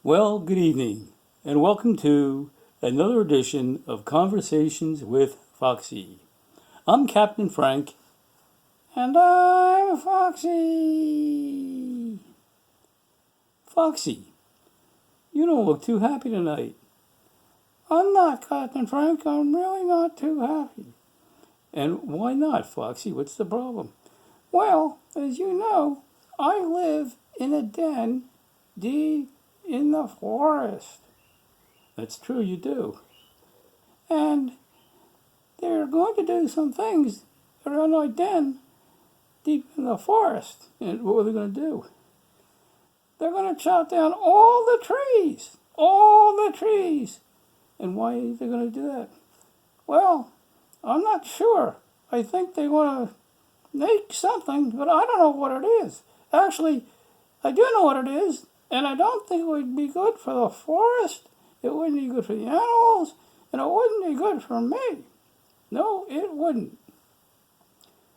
Well, good evening, and welcome to another edition of Conversations with Foxy. I'm Captain Frank, and I'm Foxy. Foxy, you don't look too happy tonight. I'm not, Captain Frank. I'm really not too happy. And why not, Foxy? What's the problem? Well, as you know, I live in a den deep in the forest. That's true, you do. And they're going to do some things around my den deep in the forest. And what are they going to do? They're going to chop down all the trees. All the trees. And why are they going to do that? Well, I'm not sure. I think they want to make something, but I don't know what it is. Actually, I do know what it is, and I don't think it would be good for the forest. It wouldn't be good for the animals, and it wouldn't be good for me. No, it wouldn't.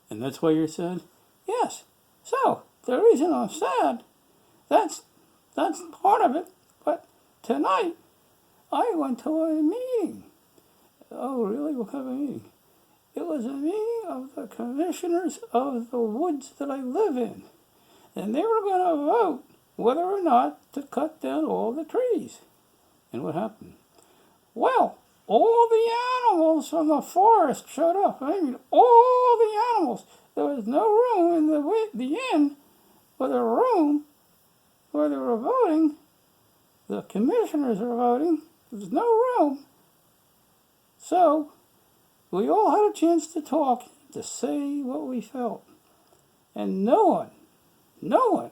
And that's why you're sad? Yes. So, the reason I'm sad, that's part of it. But tonight, I went to a meeting. Oh, really? What kind of a meeting? It was a meeting of the commissioners of the woods that I live in. And they were going to vote whether or not to cut down all the trees. And what happened? Well, all the animals from the forest showed up. I mean, all the animals. There was no room in the inn for the room where they were voting. The commissioners were voting. There was no room. So, we all had a chance to talk, to say what we felt. And no one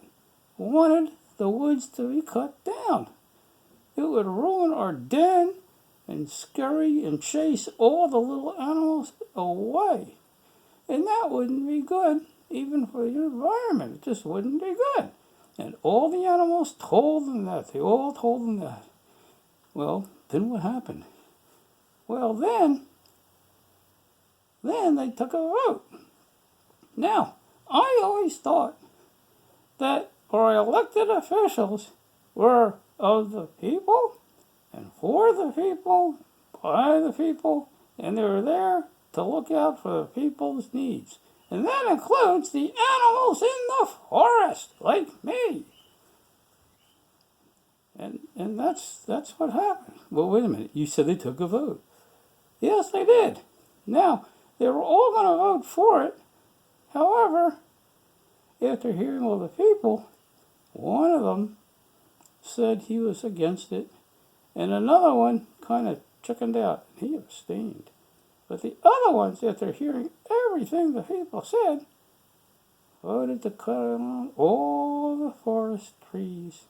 wanted the woods to be cut down. It would ruin our den and scurry and chase all the little animals away. And that wouldn't be good, even for the environment. It just wouldn't be good. And all the animals told them that. They all told them that. Well, then what happened? Well, then they took a vote. Now, I always thought that our elected officials were of the people and for the people, by the people, and they were there to look out for the people's needs. And that includes the animals in the forest, like me. And that's what happened. Well, wait a minute. You said they took a vote. Yes, they did. Now, they were all going to vote for it. However, after hearing all the people, one of them said he was against it, and another one kind of chickened out. He abstained. But the other ones, after hearing everything the people said, voted to cut down all the forest trees.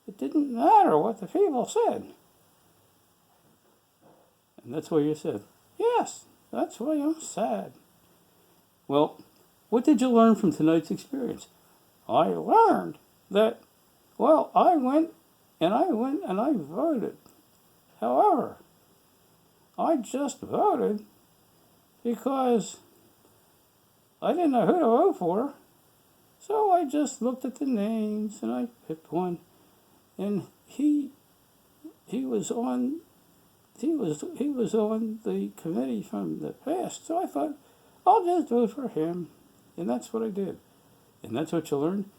It didn't matter what the people said. And that's why you said, yes, that's why I'm sad. Well, what did you learn from tonight's experience? I learned that, well, I went and I voted. However, I just voted because I didn't know who to vote for. So I just looked at the names and I picked one. And he was on the committee from the past. So I thought, I'll just vote for him. And that's what I did. And that's what you learned?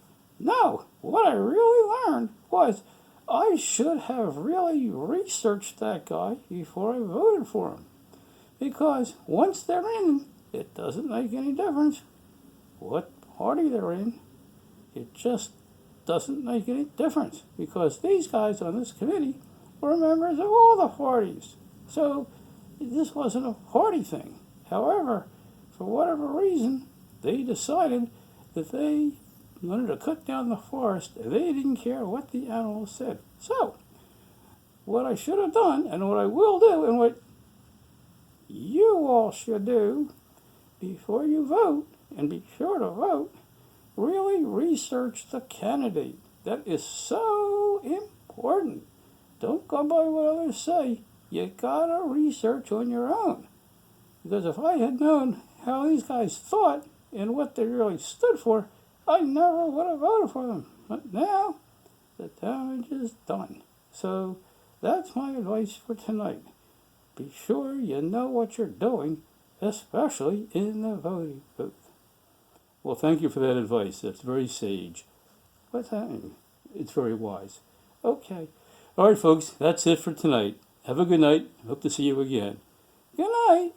No, what I really learned was I should have really researched that guy before I voted for him. Because once they're in, it doesn't make any difference what party they're in. It just doesn't make any difference. Because these guys on this committee were members of all the parties. So this wasn't a party thing. However, for whatever reason, they decided that they wanted to cut down the forest. They didn't care what the animals said. So, what I should have done, and what I will do, and what you all should do before you vote, and be sure to vote, really research the candidate. That is so important. Don't go by what others say. You gotta research on your own. Because if I had known how these guys thought and what they really stood for, I never would have voted for them. But now, the damage is done. So that's my advice for tonight. Be sure you know what you're doing, especially in the voting booth. Well, thank you for that advice. That's very sage. But it's very wise. Okay. All right, folks, that's it for tonight. Have a good night. Hope to see you again. Good night.